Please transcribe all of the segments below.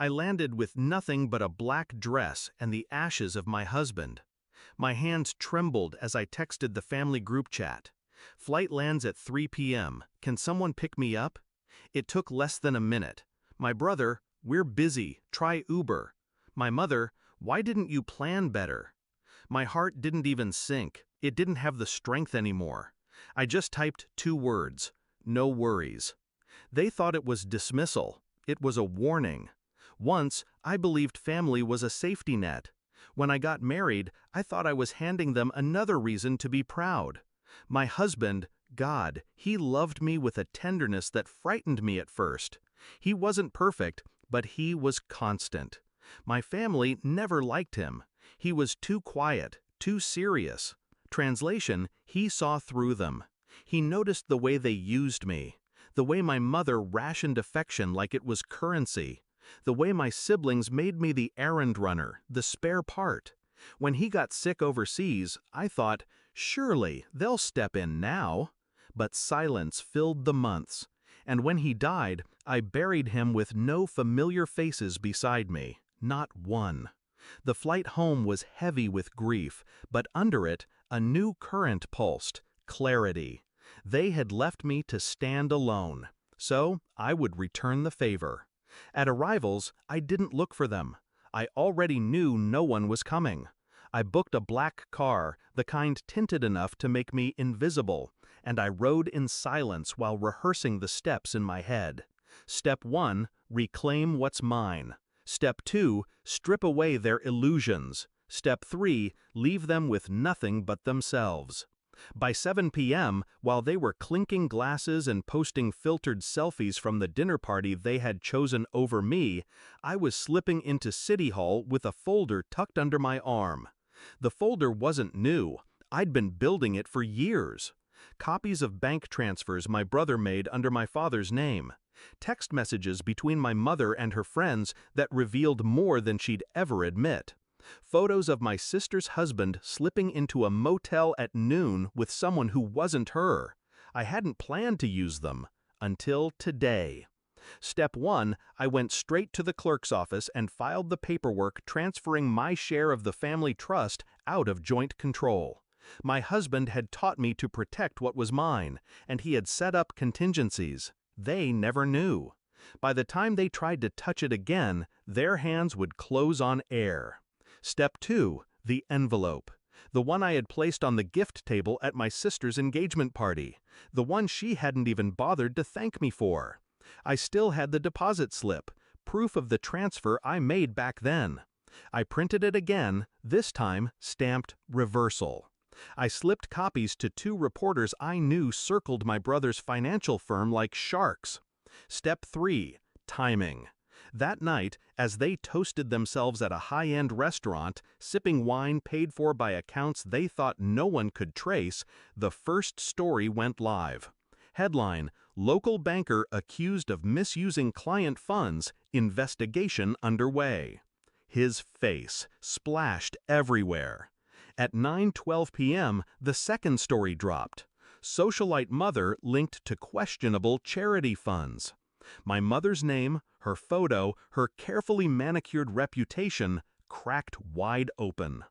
I landed with nothing but a black dress and the ashes of my husband. My hands trembled as I texted the family group chat. Flight lands at 3 p.m. Can someone pick me up? It took less than a minute. My brother, we're busy, try Uber. My mother, why didn't you plan better? My heart didn't even sink. It didn't have the strength anymore. I just typed 2 words, no worries. They thought it was dismissal. It was a warning. Once, I believed family was a safety net. When I got married, I thought I was handing them another reason to be proud. My husband, God, he loved me with a tenderness that frightened me at first. He wasn't perfect, but he was constant. My family never liked him. He was too quiet, too serious. Translation, he saw through them. He noticed the way they used me, the way my mother rationed affection like it was currency, the way my siblings made me the errand runner, the spare part. When he got sick overseas, I thought, surely they'll step in now. But silence filled the months, and when he died, I buried him with no familiar faces beside me, not one. The flight home was heavy with grief, but under it, a new current pulsed, clarity. They had left me to stand alone, so I would return the favor. At arrivals, I didn't look for them. I already knew no one was coming. I booked a black car, the kind tinted enough to make me invisible, and I rode in silence while rehearsing the steps in my head. Step 1, reclaim what's mine. Step 2, strip away their illusions. Step 3, leave them with nothing but themselves. By 7 p.m., while they were clinking glasses and posting filtered selfies from the dinner party they had chosen over me, I was slipping into City Hall with a folder tucked under my arm. The folder wasn't new. I'd been building it for years. Copies of bank transfers my brother made under my father's name. Text messages between my mother and her friends that revealed more than she'd ever admit. Photos of my sister's husband slipping into a motel at noon with someone who wasn't her. I hadn't planned to use them until today. Step 1, I went straight to the clerk's office and filed the paperwork transferring my share of the family trust out of joint control. My husband had taught me to protect what was mine, and he had set up contingencies. They never knew. By the time they tried to touch it again, their hands would close on air. Step 2, the envelope. The one I had placed on the gift table at my sister's engagement party. The one she hadn't even bothered to thank me for. I still had the deposit slip, proof of the transfer I made back then. I printed it again, this time stamped reversal. I slipped copies to 2 reporters I knew circled my brother's financial firm like sharks. Step 3, timing. That night, as they toasted themselves at a high-end restaurant, sipping wine paid for by accounts they thought no one could trace, the first story went live. Headline, Local Banker Accused of Misusing Client Funds, Investigation Underway. His face splashed everywhere. At 9:12 p.m., the second story dropped. Socialite mother linked to questionable charity funds. My mother's name, her photo, her carefully manicured reputation cracked wide open.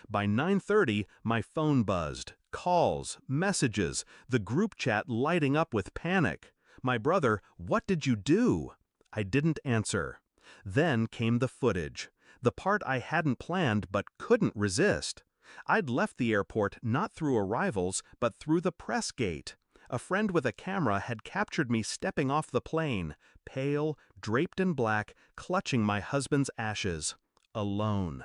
By 9:30, my phone buzzed. Calls, messages, the group chat lighting up with panic. My brother, what did you do? I didn't answer. Then came the footage, the part I hadn't planned but couldn't resist. I'd left the airport not through arrivals, but through the press gate. A friend with a camera had captured me stepping off the plane, pale, draped in black, clutching my husband's ashes. Alone.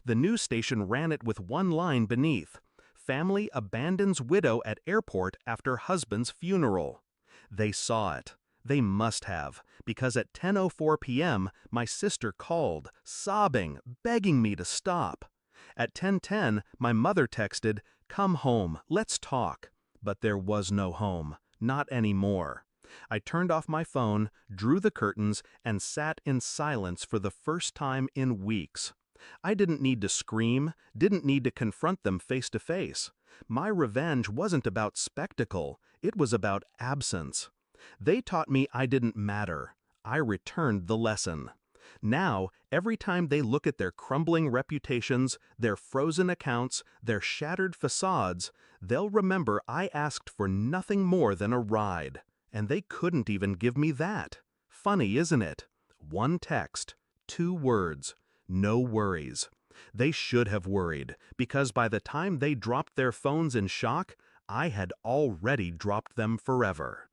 The news station ran it with one line beneath. Family abandons widow at airport after husband's funeral. They saw it. They must have, because at 10:04 p.m., my sister called, sobbing, begging me to stop. At 10:10, my mother texted, "Come home, let's talk." But there was no home, not anymore. I turned off my phone, drew the curtains, and sat in silence for the first time in weeks. I didn't need to scream, didn't need to confront them face to face. My revenge wasn't about spectacle, it was about absence. They taught me I didn't matter. I returned the lesson. Now, every time they look at their crumbling reputations, their frozen accounts, their shattered facades, they'll remember I asked for nothing more than a ride. And they couldn't even give me that. Funny, isn't it? One text, 2 words, no worries. They should have worried, because by the time they dropped their phones in shock, I had already dropped them forever.